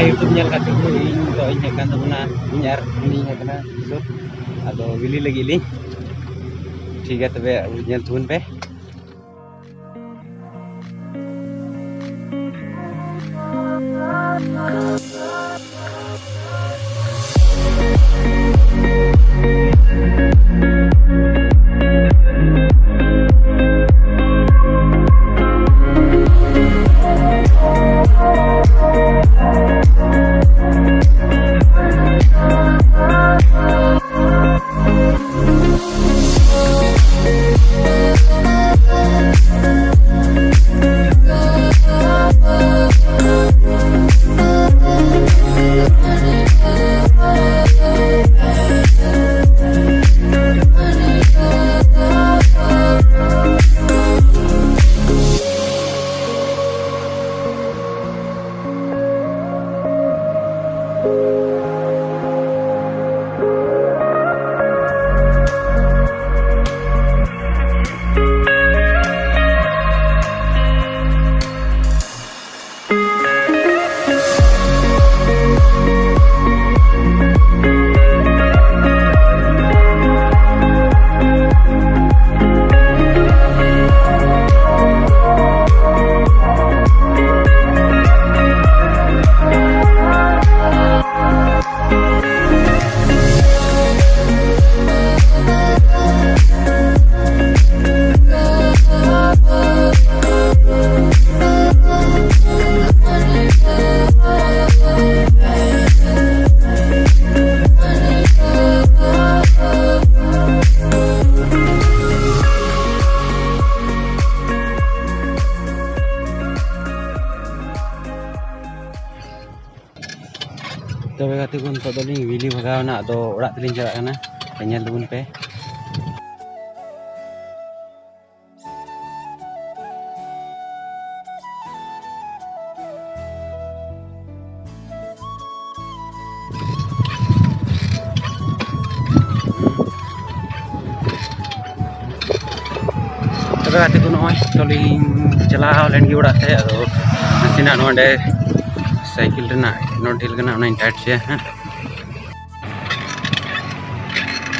YouTube nyal kata ko इन तो इन kan tabuna inyar ini kana so ado bili lagi li ठीक है तबे nyal tun pe तबे गाते को तो दलिंग विली भगावना दो ओड़ा तलिंग चला kana nyal dubun pe तबे गाते को नय दलिंग चलाव लेन gi ओड़ा te ado nasina nonde cycle रेना नोटिल कना उन टाइट से हैं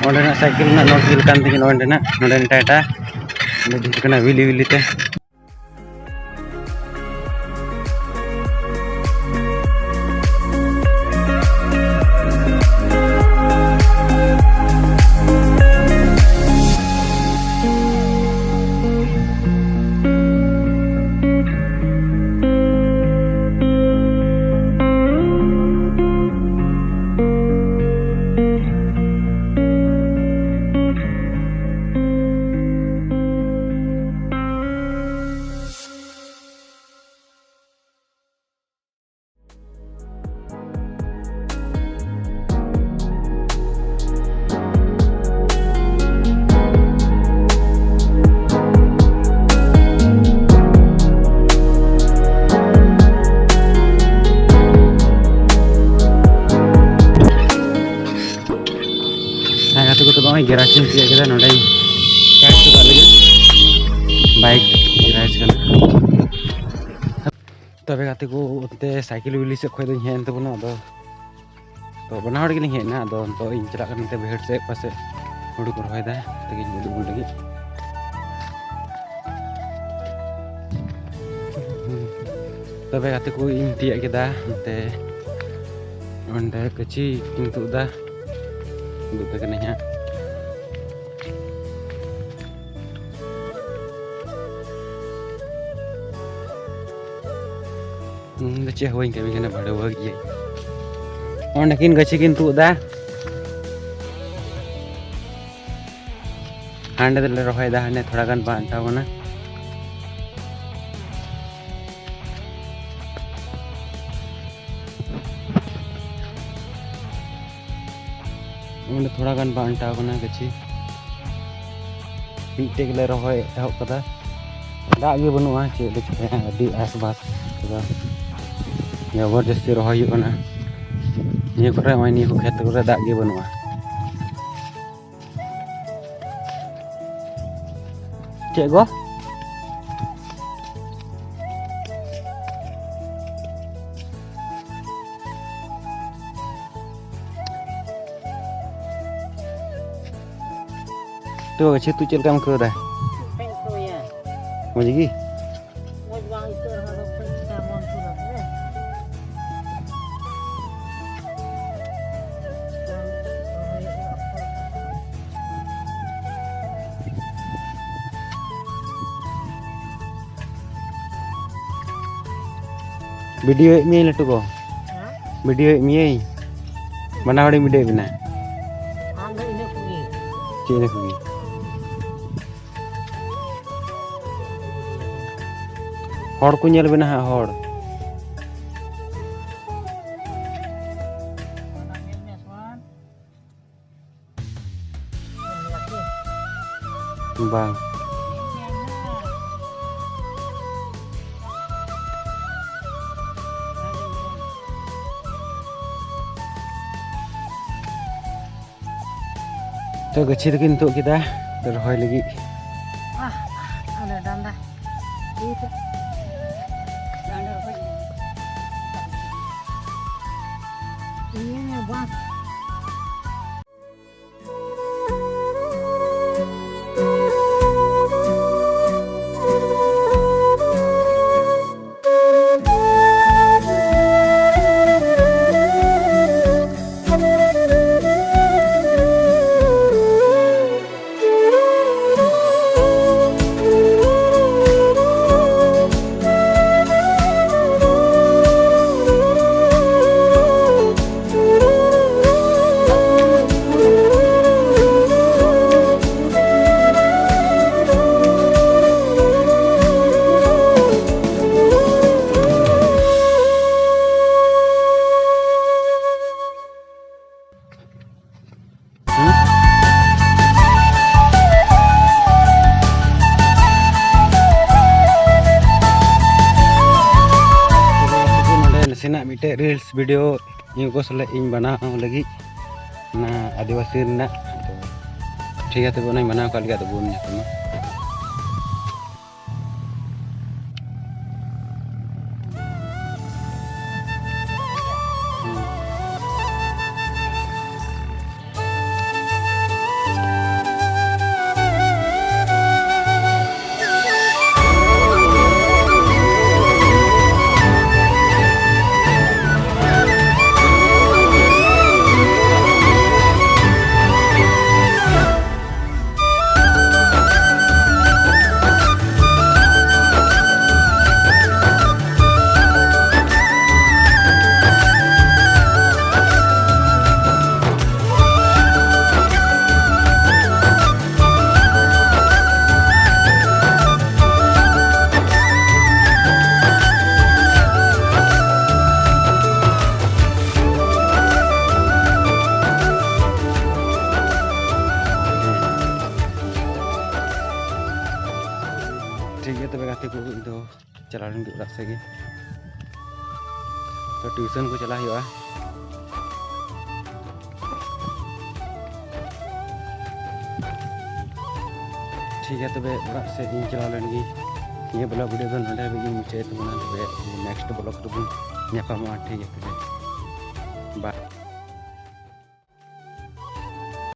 ओंडेना साइकिल ना नोटिल कान तिन ओंडेना नोडेन टाइटा नोटिल कना विली विली ते गैराज में किया गया नोडे टाइट तो डाल गया बाइक गैराज करना तबे गाते को उते साइकिल विली से खोय दो हेन तबना तो बना हड़ गिनी हेना तो इन चला करन ते भेड़ से पासे हुडू को होय दा तगी बुड बुड लगी तबे गाते को इन तिया केदा ते ओंडे कची किंतु दा गुते कने हा चे हुई कभी कने बड़े हो गए ओंडे किन गछि किन तुदा हांडे दले रहोय दा हाने थोड़ा गान बांटा होना ओंडे थोड़ा गान बांटा होना गछि पीटे गले रहोय एहो कदा दा गे बनुआ चे दे अडी आसपास जबरदस्ती रहोय होना ये करे माय नि को खेत करे दा गे बनुआ चे गो तो अच्छे तू चल काम कर रहा है मुझे की वीडियो में लटू को वीडियो में बना हड़ी वीडियो बना चीने को हड़ को ñel bena hड़ bang तो गच्छी तो किंतु kita rohoy lagi ada danda itu danda rohoy ini bang सेना मिटे रील्स वीडियो इनको सले इन बना लगी ना आदिवासी ना तो ठीक है तो बना बना कर लिया तो बोल नहीं ठीक है। तब गाते को दो चला उड़ा से तो ट्यूशन को चला हुआ ठीक है। तब उड़ा से चला लेंगे ये ब्लॉग वीडियो तो नोडे भी मुझे तो नेक्स्ट ब्लॉग तो ठीक है। बाय।